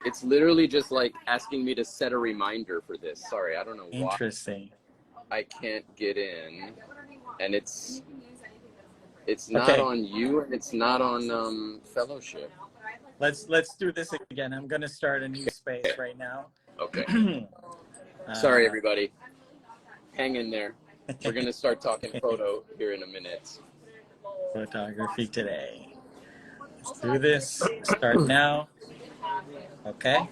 It's literally just like asking me to set a reminder for this. Sorry, I don't know why. Interesting. I can't get in, and it's not on you, and it's not on Fellowship. Let's do this again. I'm gonna start a new space right now. Okay. Sorry, everybody. Hang in there. We're gonna start talking photo here in a minute. Photography today. Let's do this. Start now. Okay.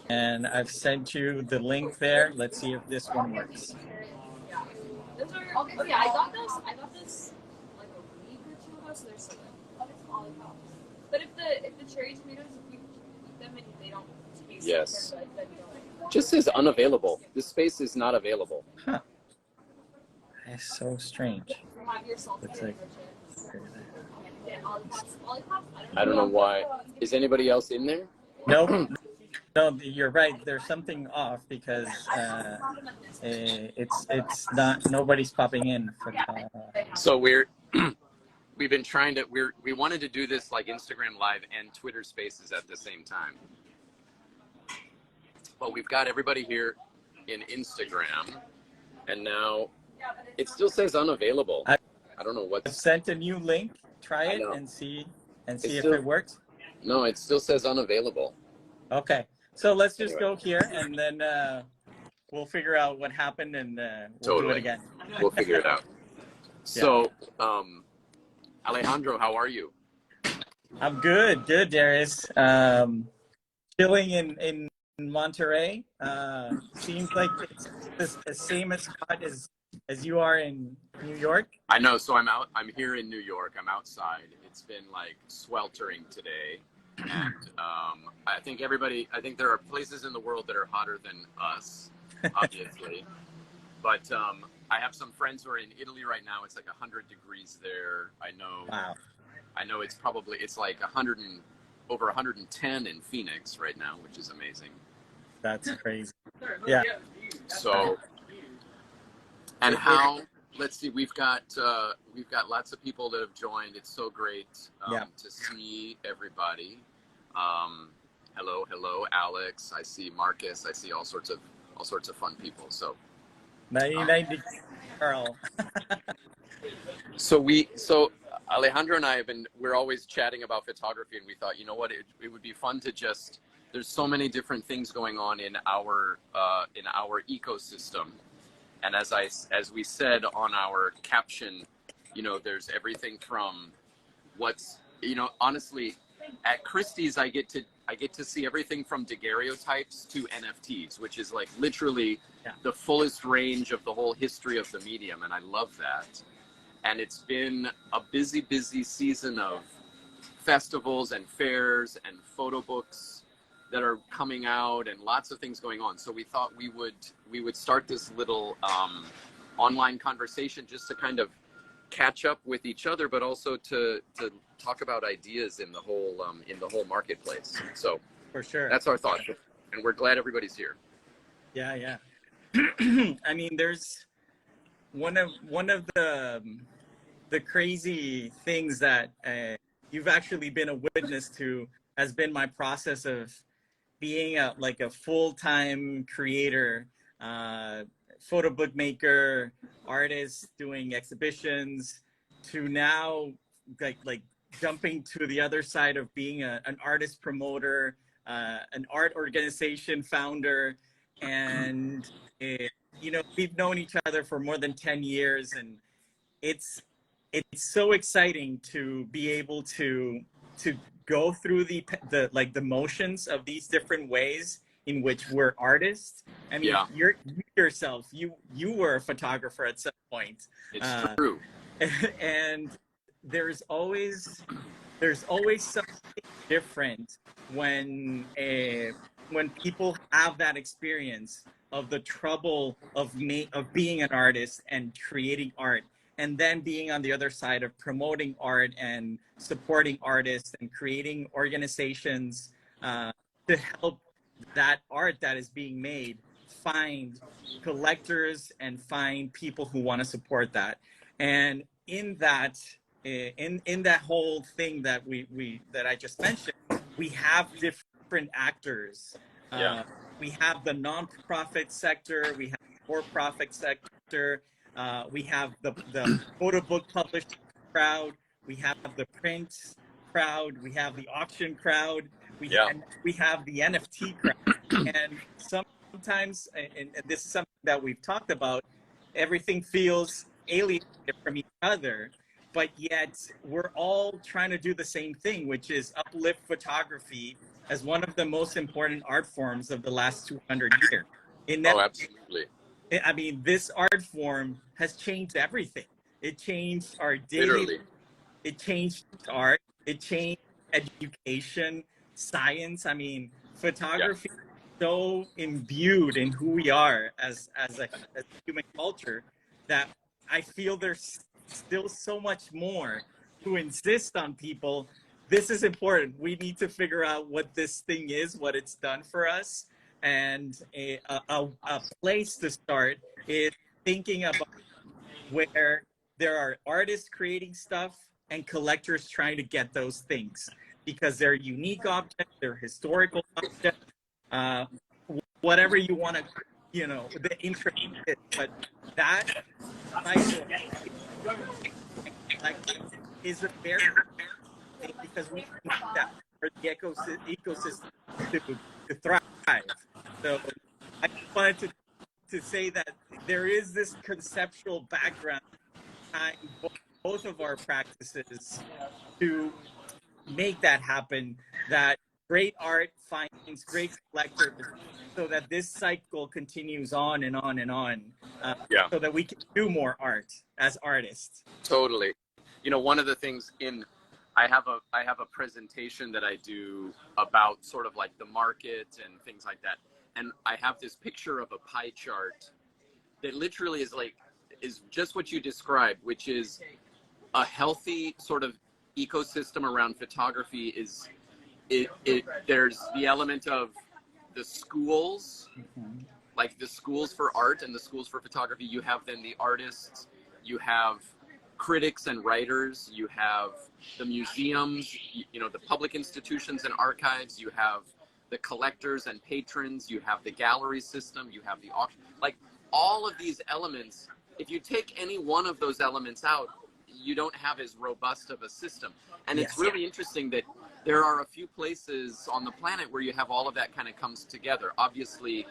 And I've sent you the link there. Let's see if this one works. Okay, I got this like a week or two ago, so they're still good. But if the cherry tomatoes, if you eat them and they don't taste yes. good, then you don't. Just says unavailable. This space is not available. Huh. That's so strange. It's like, I don't know why. Is anybody else in there? Nope. No, you're right. There's something off because it's not, nobody's popping in. So we've been trying to, we wanted to do this like Instagram Live and Twitter Spaces at the same time. But we've got everybody here in Instagram, and now it still says unavailable. I don't know what. I've sent a new link. Try it and see if it works. No, it still says unavailable. Okay, so let's just go here, and then we'll figure out what happened, and we'll do it again. We'll figure it out. So, Alejandro, how are you? I'm good, Darius. Chilling in Monterey. Seems like it's the same as hot as you are in New York. I know. So I'm here in New York. I'm outside. It's been like sweltering today. And I think there are places in the world that are hotter than us, obviously. But I have some friends who are in Italy right now. It's like 100 degrees there. I know. Wow. I know it's like over 110 in Phoenix right now, which is amazing. That's crazy. Yeah. So, and let's see, we've got lots of people that have joined. It's so great to see everybody. Hello, Alex. I see Marcus. I see all sorts of fun people. So, 99 Carl. So Alejandro and I we're always chatting about photography, and we thought, you know what, it would be fun to just. There's so many different things going on in our ecosystem. And as we said on our caption, there's everything from honestly, at Christie's, I get to see everything from daguerreotypes to NFTs, which is like literally the fullest range of the whole history of the medium. And I love that. And it's been a busy season of festivals and fairs and photo books that are coming out, and lots of things going on. So we thought we would start this little online conversation just to kind of catch up with each other, but also to talk about ideas in the whole marketplace. So for sure, that's our thought, and we're glad everybody's here. Yeah. I mean, there's one of the crazy things that you've actually been a witness to has been my process of being a full-time creator, photo book maker, artist, doing exhibitions, to now like jumping to the other side of being an artist promoter, an art organization founder. And we've known each other for more than 10 years, and it's so exciting to be able to go through the motions of these different ways in which we're artists. I mean, you yourself, you were a photographer at some point. It's true. And there's always something different when people have that experience of the trouble of being an artist and creating art, and then being on the other side of promoting art and supporting artists and creating organizations to help that art that is being made find collectors and find people who want to support that. And in that whole thing that I just mentioned, we have different different actors. Yeah. We have the nonprofit sector, we have the for-profit sector, we have the photo book publishing crowd, we have the print crowd, we have the auction crowd, we have the NFT crowd. And sometimes, and this is something that we've talked about, everything feels alienated from each other, but yet we're all trying to do the same thing, which is uplift photography as one of the most important art forms of the last 200 years. Oh, absolutely. I mean, this art form has changed everything. It changed our daily. Literally. It changed art. It changed education, science. I mean, photography is so imbued in who we are as a human culture that I feel there's still so much more to insist on people. This is important. We need to figure out what this thing is, what it's done for us. And a place to start is thinking about where there are artists creating stuff and collectors trying to get those things because they're unique objects, they're historical objects, whatever you want to, you know, the interest is. But that cycle is a very thing because we need that for the ecosystem to thrive. So I just wanted to say that there is this conceptual background behind both of our practices to make that happen, that great art finds great collectors so that this cycle continues on and on and on, so that we can do more art as artists. Totally. You know, one of the things I have a presentation that I do about sort of like the market and things like that. And I have this picture of a pie chart that literally is just what you described, which is a healthy sort of ecosystem around photography. There's the element of the schools, like the schools for art and the schools for photography. You have then the artists, you have critics and writers, you have the museums, you know, the public institutions and archives, you have the collectors and patrons, you have the gallery system, you have the auction, like all of these elements. If you take any one of those elements out, you don't have as robust of a system. And it's really interesting that there are a few places on the planet where you have all of that kind of comes together. Obviously,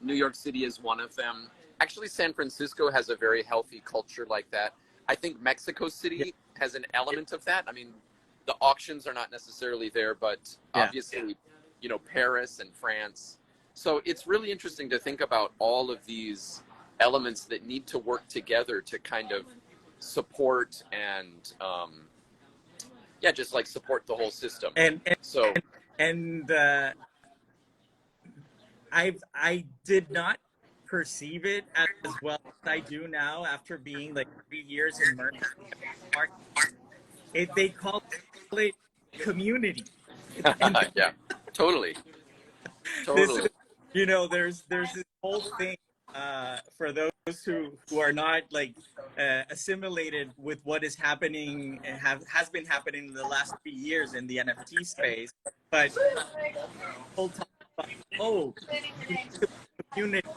New York City is one of them. Actually, San Francisco has a very healthy culture like that. I think Mexico City has an element of that. I mean, the auctions are not necessarily there, but obviously, you know, Paris and France. So it's really interesting to think about all of these elements that need to work together to kind of support and, just like support the whole system. I did not perceive it as well as I do now after being like 3 years in market. They call it community. Yeah, totally. Is, you know, there's this whole thing for those who are not like assimilated with what is happening and has been happening in the last 3 years in the NFT space, but whole talk about, you need to community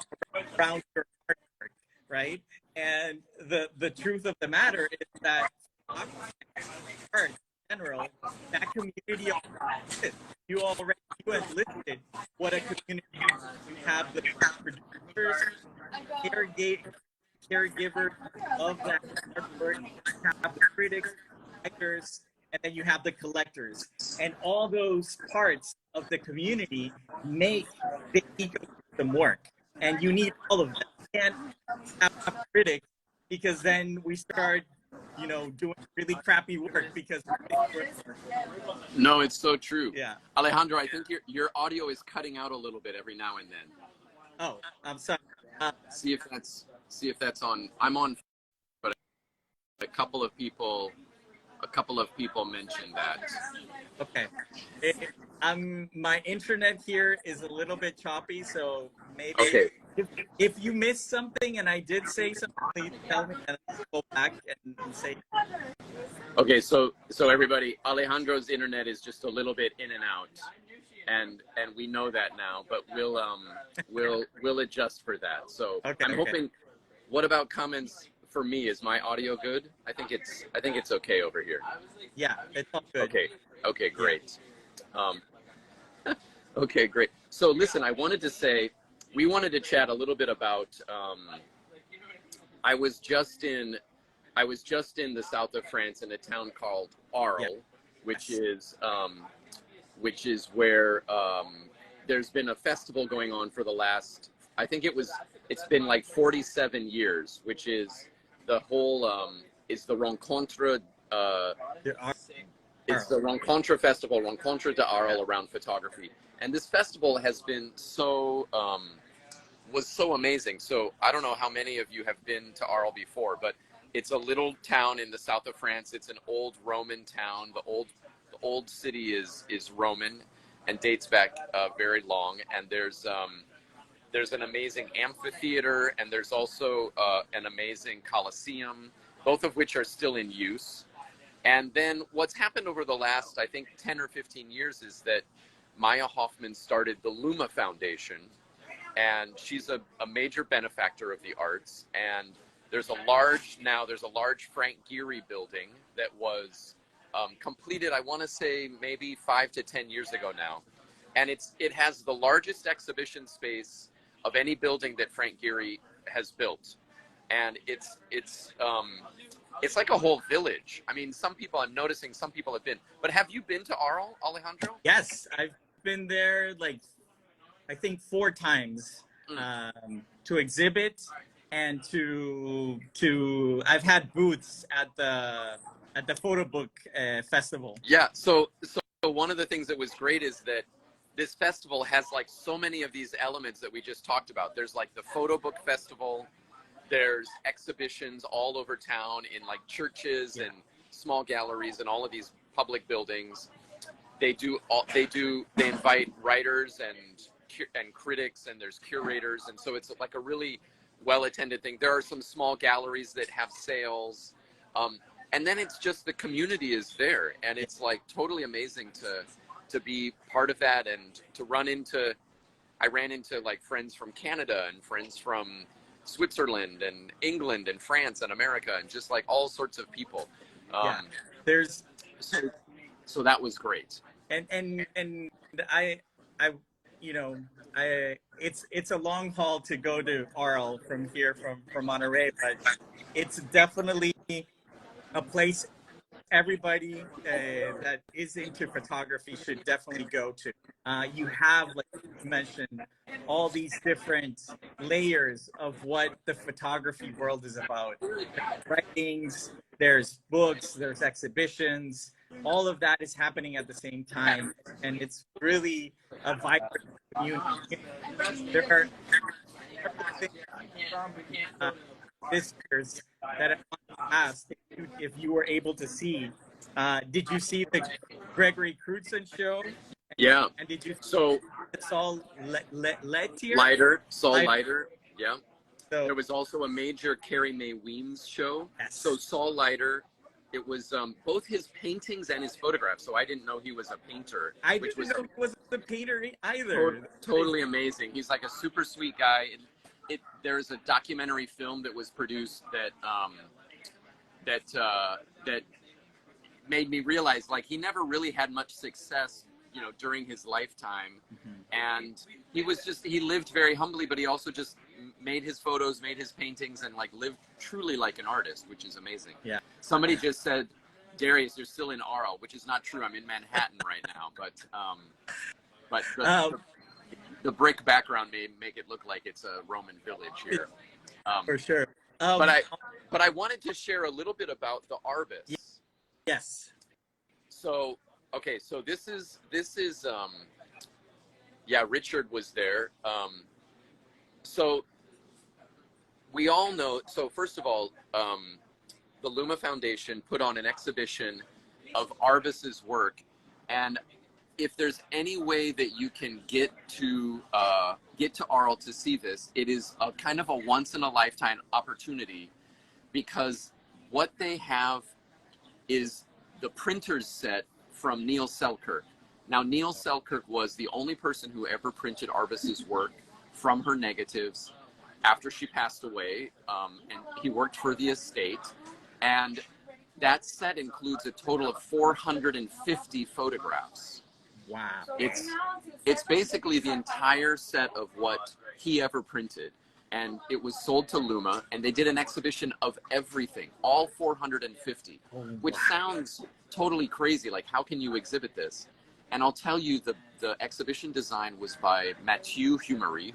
around your artwork, right? And the truth of the matter is that art in general, that community exists. You have listed what a community is. You have the producers, caregivers of that artwork, you have the critics, writers, and then you have the collectors. And all those parts of the community make the ecosystem work. And you need all of them. You can't have critics because then we start, you know, doing really crappy work because no, it's so true. Yeah, Alejandro, I think your audio is cutting out a little bit every now and then. Oh, I'm sorry. See if that's on. I'm on, but a couple of people mentioned that. Okay, my internet here is a little bit choppy, so maybe if you missed something and I did say something, please tell me and I'll go back and say. Okay, so everybody, Alejandro's internet is just a little bit in and out, and we know that now, but we'll adjust for that. So Okay, I'm hoping. What about comments for me? Is my audio good? I think it's okay over here. Yeah, it's all good. Okay, great. Okay, great. So listen, I wanted to say, we wanted to chat a little bit about. I was just in the south of France in a town called Arles, which is where there's been a festival going on for the last, I think it's been like 47 years, which is the whole is the Rencontre Festival, Rencontre de Arles, around photography. And this festival has been was so amazing. So I don't know how many of you have been to Arles before, but it's a little town in the south of France. It's an old Roman town. The old city is Roman and dates back very long. And there's an amazing amphitheater, and there's also an amazing Colosseum, both of which are still in use. And then what's happened over the last, I think, 10 or 15 years is that Maya Hoffman started the Luma Foundation, and she's a major benefactor of the arts. And there's a large Frank Gehry building that was completed, I want to say maybe 5 to 10 years ago now. And it has the largest exhibition space of any building that Frank Gehry has built. And it's like a whole village. I mean, I'm noticing some people have been, but have you been to Arles, Alejandro? Yes, I've been there like, I think 4 times to exhibit and to I've had booths at the photo book festival. Yeah. So one of the things that was great is that this festival has like so many of these elements that we just talked about. There's like the photo book festival. There's exhibitions all over town in like churches and small galleries and all of these public buildings. They invite writers and critics, and there's curators, and so it's like a really well-attended thing. There are some small galleries that have sales, and then it's just the community is there, and it's like totally amazing to be part of that and to I ran into like friends from Canada and friends from Switzerland and England and France and America, and just like all sorts of people. So that was great. And I it's a long haul to go to Arles from here from Monterey, but it's definitely a place everybody that is into photography should definitely go to. You have, like you mentioned, all these different layers of what the photography world is about. There's writings, there's books, there's exhibitions. All of that is happening at the same time, and it's really a vibrant community. There are visitors that I want to ask if you were able to see. Did you see the Gregory Crutzen show? Yeah. And did you see Saul Leiter? Yeah. So, there was also a major Carrie Mae Weems show. Yes. So Saul Leiter, it was both his paintings and his photographs. So I didn't know he was a painter. I didn't know he was a painter either. Totally amazing. He's like a super sweet guy. There's a documentary film that was produced that made me realize, like, he never really had much success, during his lifetime. And he lived very humbly, but he also just made his photos, made his paintings, and like lived truly like an artist, which is amazing. Yeah. Somebody just said, Darius, you're still in Arles, which is not true. I'm in Manhattan right now, but the brick background may make it look like it's a Roman village here. For sure. But I wanted to share a little bit about the Arbus. Yes. So, okay, so this is Richard was there. So we all know, so first of all, the Luma Foundation put on an exhibition of Arbus's work, and if there's any way that you can get to Arles to see this, it is a kind of a once in a lifetime opportunity, because what they have is the printer's set from Neil Selkirk. Now, Neil Selkirk was the only person who ever printed Arbus's work from her negatives after she passed away, and he worked for the estate. And that set includes a total of 450 photographs. Wow. It's basically the entire set of what he ever printed. And it was sold to Luma, and they did an exhibition of everything, all 450, which sounds totally crazy. Like, how can you exhibit this? And I'll tell you, the exhibition design was by Mathieu Humery,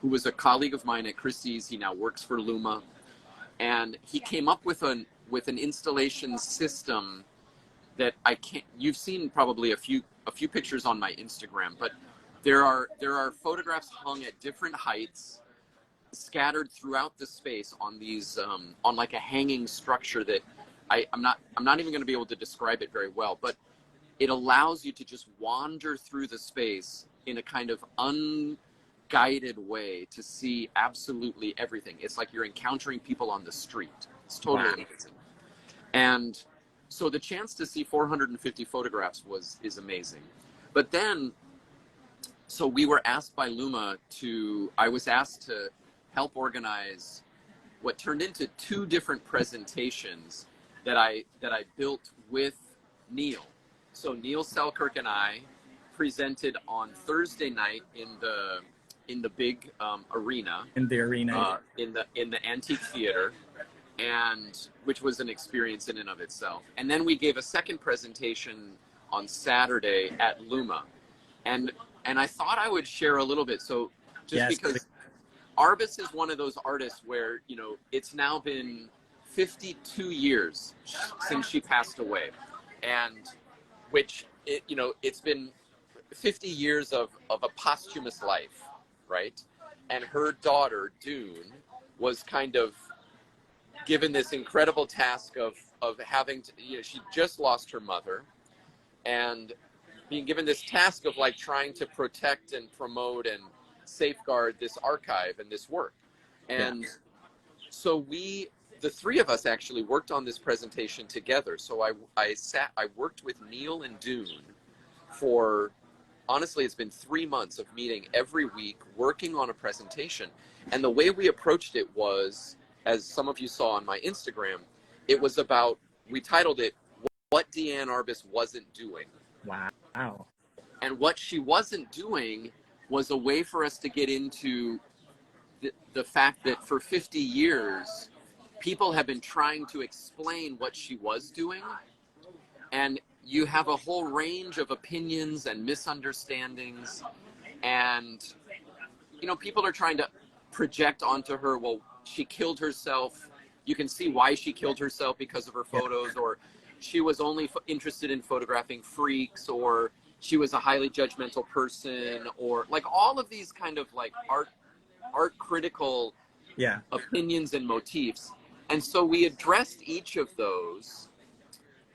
who was a colleague of mine at Christie's. He now works for Luma, and he came up with an installation system that you've seen probably a few pictures on my Instagram, but there are photographs hung at different heights, scattered throughout the space on these on like a hanging structure that I'm not even going to be able to describe it very well, but it allows you to just wander through the space in a kind of unguided way to see absolutely everything. It's like you're encountering people on the street. It's totally amazing. And so the chance to see 450 photographs is amazing. But then, so we were asked by Luma I was asked to help organize what turned into 2 different presentations that I built with Neil. So Neil Selkirk and I presented on Thursday night in the big arena. In the arena. In the Antique Theater, and which was an experience in and of itself. And then we gave a second presentation on Saturday at Luma. And I thought I would share a little bit. So because Arbus is one of those artists where, it's now been 52 years since she passed away, and it's been 50 years of a posthumous life, right? And her daughter, Dune, was kind of given this incredible task of having to, she just lost her mother, and being given this task of like trying to protect and promote and safeguard this archive and this work. And so the 3 of us actually worked on this presentation together. So I worked with Neil and Dune for, honestly, it's been 3 months of meeting every week, working on a presentation. And the way we approached it was, as some of you saw on my Instagram, it was about, we titled it, What Deanne Arbus Wasn't Doing. Wow. And what she wasn't doing was a way for us to get into the fact that for 50 years, people have been trying to explain what she was doing. And you have a whole range of opinions and misunderstandings. And, people are trying to project onto her, well, she killed herself. You can see why she killed herself because of her photos, or she was only interested in photographing freaks, or she was a highly judgmental person, or like all of these kind of like art critical opinions and motifs. And so we addressed each of those.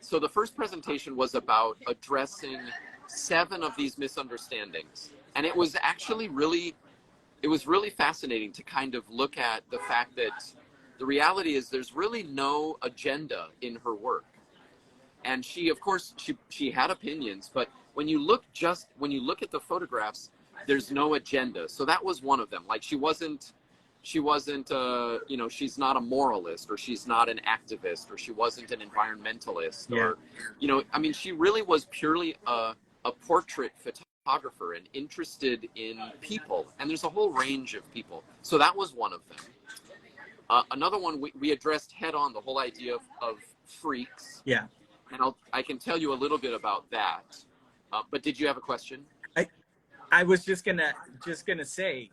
So the first presentation was about addressing 7 of these misunderstandings. And it was actually really fascinating to kind of look at the fact that the reality is there's really no agenda in her work. And she, of course, she had opinions, but when you look at the photographs, there's no agenda. So that was one of them. Like, she wasn't, she's not a moralist, or she's not an activist, or she wasn't an environmentalist, or, she really was purely a portrait photographer and interested in people. And there's a whole range of people. So that was one of them. Another one, we addressed head on the whole idea of freaks. Yeah. And I can tell you a little bit about that. But did you have a question? I was just gonna say,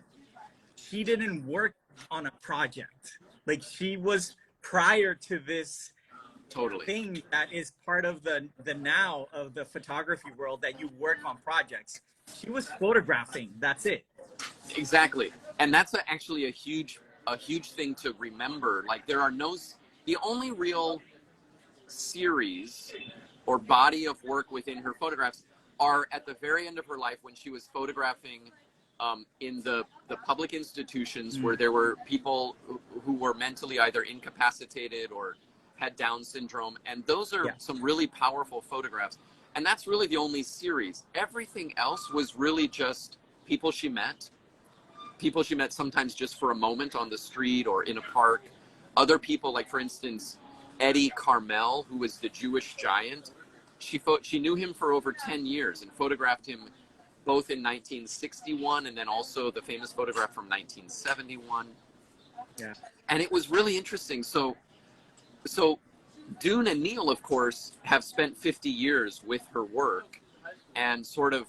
she didn't work on a project. Like, she was prior to this thing that is part of the now of the photography world, that you work on projects. She was photographing. That's it. Exactly. And that's actually a huge thing to remember. Like, the only real series or body of work within her photographs are at the very end of her life when she was photographing in the public institutions where there were people who were mentally either incapacitated or had Down syndrome. And those are some really powerful photographs. And that's really the only series. Everything else was really just people she met sometimes just for a moment on the street or in a park. Other people, like for instance, Eddie Carmel, who was the Jewish giant, she knew him for over 10 years and photographed him both in 1961 and then also the famous photograph from 1971. Yeah. And it was really interesting. So Dune and Neil, of course, have spent 50 years with her work and sort of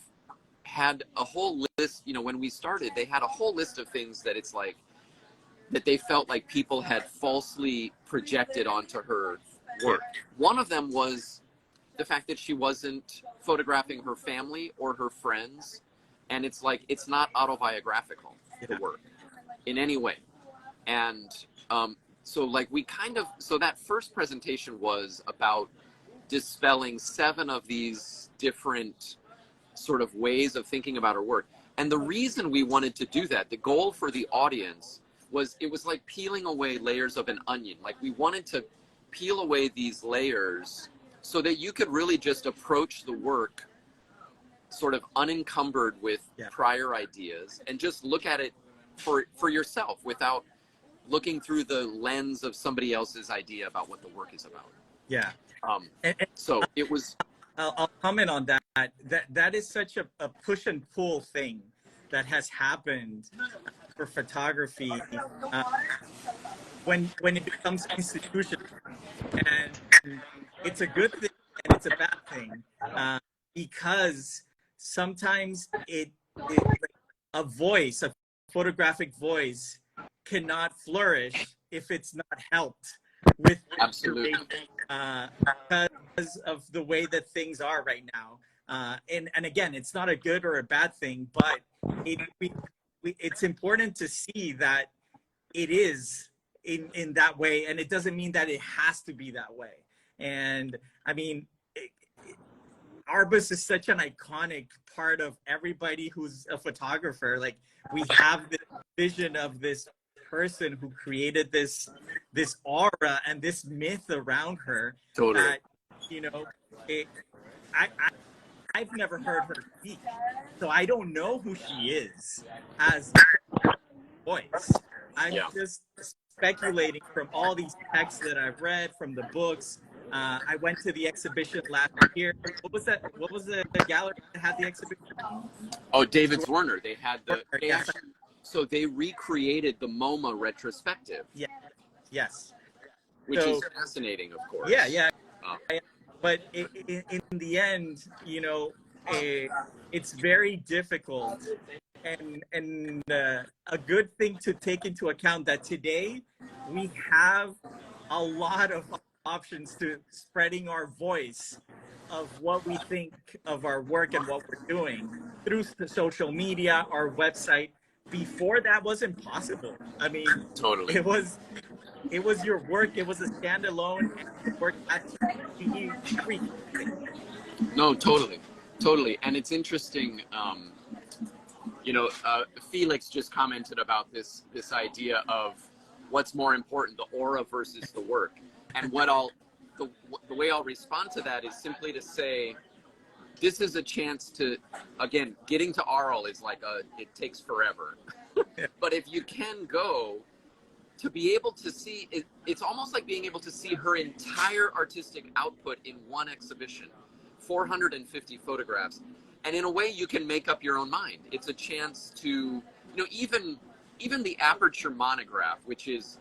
had a whole list. You know, when we started, they had a whole list of things that it's like, that they felt like people had falsely projected onto her work. One of them was the fact that she wasn't photographing her family or her friends. And it's like, it's not autobiographical, the work, in any way. And so that first presentation was about dispelling 7 of these different sort of ways of thinking about her work. And the reason we wanted to do that, the goal for the audience, was it was like peeling away layers of an onion. Like we wanted to peel away these layers so that you could really just approach the work sort of unencumbered with prior ideas and just look at it for yourself without looking through the lens of somebody else's idea about what the work is about. Yeah. So it was... I'll comment on that. That is such a push and pull thing that has happened for photography when it becomes institutional, and it's a good thing and it's a bad thing because sometimes a photographic voice cannot flourish if it's not helped with absolutely because of the way that things are right now. And again, it's not a good or a bad thing, but it's important to see that it is in that way, and it doesn't mean that it has to be that way. And I mean, Arbus is such an iconic part of everybody who's a photographer. Like, we have this vision of this person who created this aura and this myth around her. Totally. That, you know, I've never heard her speak, so I don't know who she is as a voice. I'm just speculating from all these texts that I've read, from the books. I went to the exhibition last year. What was that? What was the gallery that had the exhibition? Oh, David Werner. They had so they recreated the MoMA retrospective. Yeah. Yes. Which is fascinating, of course. Yeah. But in the end, you know, it's very difficult, and a good thing to take into account that today we have a lot of options to spreading our voice of what we think of our work and what we're doing through the social media, our website. Before, that wasn't possible. I mean, totally. It was your work. It was a standalone work. No, totally. And it's interesting. You know, Felix just commented about this idea of what's more important, the aura versus the work. And the way I'll respond to that is simply to say, this is a chance to, again, getting to Arl is like it takes forever. But if you can go, to be able to see, it's almost like being able to see her entire artistic output in one exhibition, 450 photographs. And in a way, you can make up your own mind. It's a chance to, you know, even the Aperture monograph, which is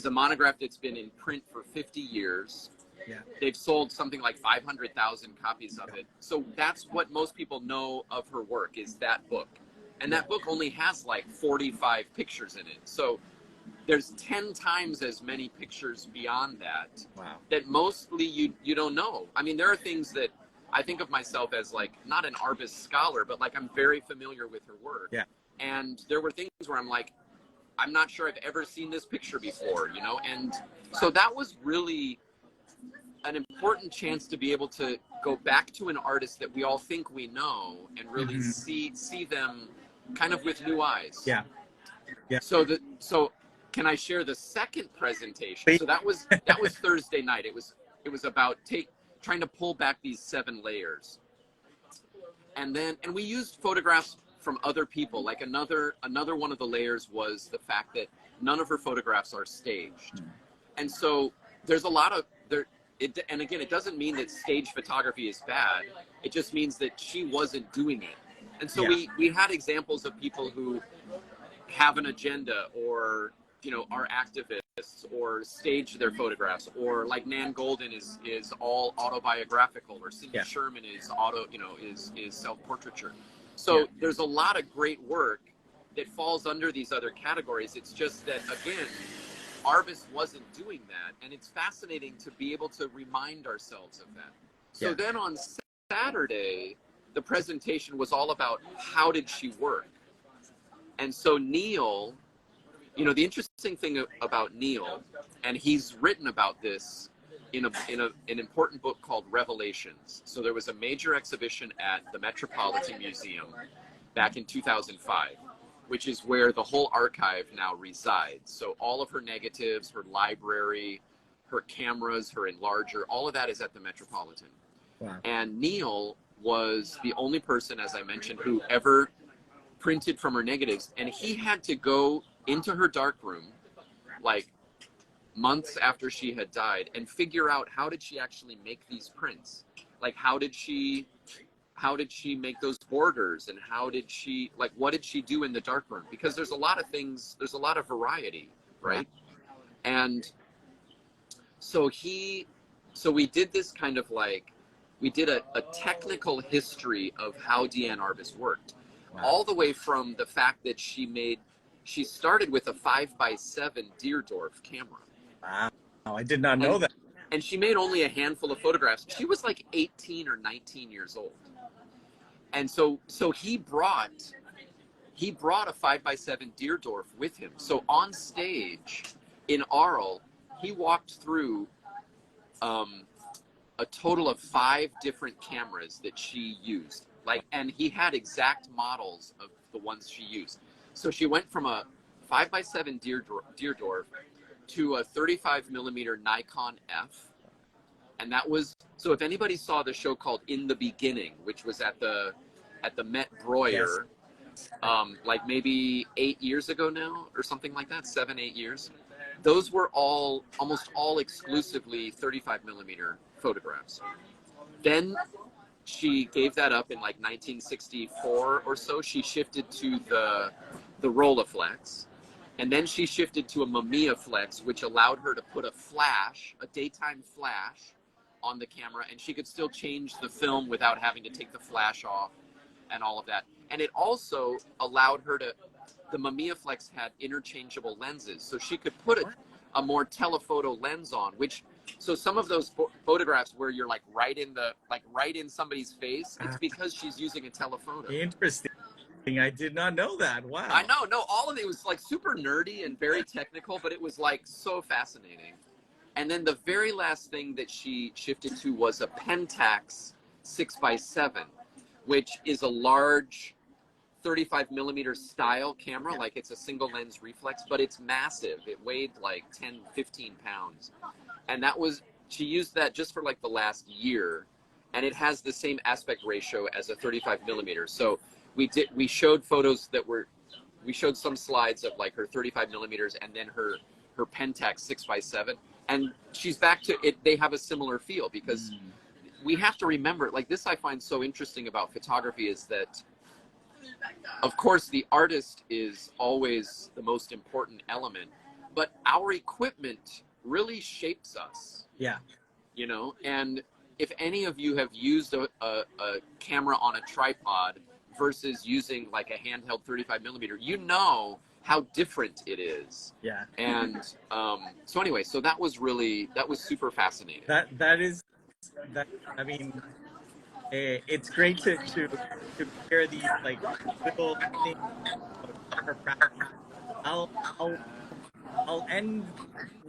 a monograph that's been in print for 50 years. Yeah. They've sold something like 500,000 copies of it. So that's what most people know of her work, is that book. And that book only has like 45 pictures in it. So there's 10 times as many pictures beyond that. Wow. That mostly you don't know. I mean, there are things that I think of myself as like, not an Arbus scholar, but like I'm very familiar with her work. Yeah. And there were things where I'm like, I'm not sure I've ever seen this picture before, you know? And so that was really an important chance to be able to go back to an artist that we all think we know and really see them kind of with new eyes. Yeah. Yeah. So can I share the second presentation? So that was Thursday night. It was about trying to pull back these 7 layers. And we used photographs from other people. Like another one of the layers was the fact that none of her photographs are staged. And so there's a lot of and again, it doesn't mean that stage photography is bad. It just means that she wasn't doing it. And so we had examples of people who have an agenda, or are activists, or stage their photographs, or like Nan Golden is all autobiographical, or Cindy Sherman is is self-portraiture. So there's a lot of great work that falls under these other categories. It's just that, again, Arbus wasn't doing that, and it's fascinating to be able to remind ourselves of that. So then on Saturday, the presentation was all about how did she work. And so Neil, the interesting thing about Neil, and he's written about this in an important book called Revelations. So there was a major exhibition at the Metropolitan Museum back in 2005, which is where the whole archive now resides. So all of her negatives, her library, her cameras, her enlarger, all of that is at the Metropolitan. Wow. And Neil was the only person, as I mentioned, who ever printed from her negatives. And he had to go into her darkroom, like months after she had died, and figure out how did she actually make these prints? Like, how did she make those borders, and what did she do in the darkroom? Because there's a lot of things, there's a lot of variety, right? And so we did this kind of we did a technical history of how Deanne Arbus worked, all the way from the fact that she started with a 5x7 Deerdorf camera. Wow, I did not know that. And she made only a handful of photographs. She was like 18 or 19 years old. And so he brought a 5x7 Deerdorf with him. So on stage in Arles, he walked through a total of 5 different cameras that she used. And he had exact models of the ones she used. So she went from a 5x7 Deerdorf to a 35mm Nikon F. And that was, so if anybody saw the show called In the Beginning, which was at the Met Breuer, maybe 8 years ago now, or something like that, 7-8 years, those were almost all exclusively 35mm photographs. Then she gave that up in 1964 or so. She shifted to the Rolleiflex, and then she shifted to a Mamiya Flex, which allowed her to put a daytime flash on the camera, and she could still change the film without having to take the flash off and all of that. And it also allowed her the Mamiya Flex had interchangeable lenses, so she could put a more telephoto lens on, so some of those photographs where you're right in somebody's face, it's because she's using a telephoto. Interesting. I did not know that. Wow. I know. No, all of it was super nerdy and very technical, but it was so fascinating. And then the very last thing that she shifted to was a Pentax 6x7, which is a large 35mm style camera. It's a single lens reflex, but it's massive. It weighed 10, 15 pounds. And she used that just for the last year, and it has the same aspect ratio as a 35mm. So we showed photos we showed some slides of her 35mm and then her Pentax 6x7, and she's back to it. They have a similar feel, because we have to remember, this I find so interesting about photography, is that, of course, the artist is always the most important element, but our equipment really shapes us. Yeah. And if any of you have used a camera on a tripod versus using a handheld 35mm, you know how different it is. Yeah. And so anyway, so that was super fascinating. I mean, it's great to hear these little things of her practice. I'll end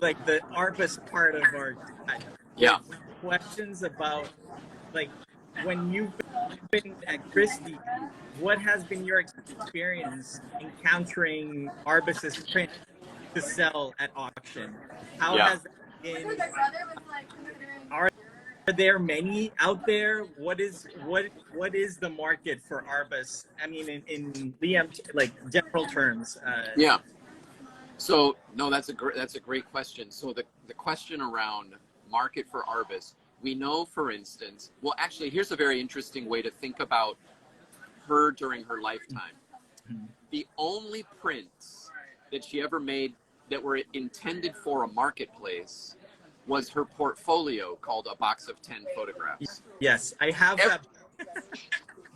the Arbus part of our questions about, like, when you've been at Christie, what has been your experience encountering Arbus's print to sell at auction? How Yeah. has that been? Are there many out there? What is the market for Arbus? I mean, in Liam, like, general terms. Yeah. So no, that's a great question. So the question around market for Arbus, we know, for instance, well, actually, here's a very interesting way to think about her during her lifetime. The only prints that she ever made that were intended for a marketplace was her portfolio called A Box of 10 Photographs. Yes, I have that.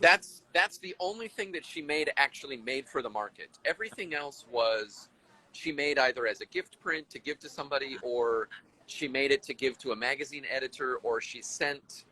That's the only thing that she actually made for the market. Everything else was she made either as a gift print to give to somebody, or she made it to give to a magazine editor, or she sent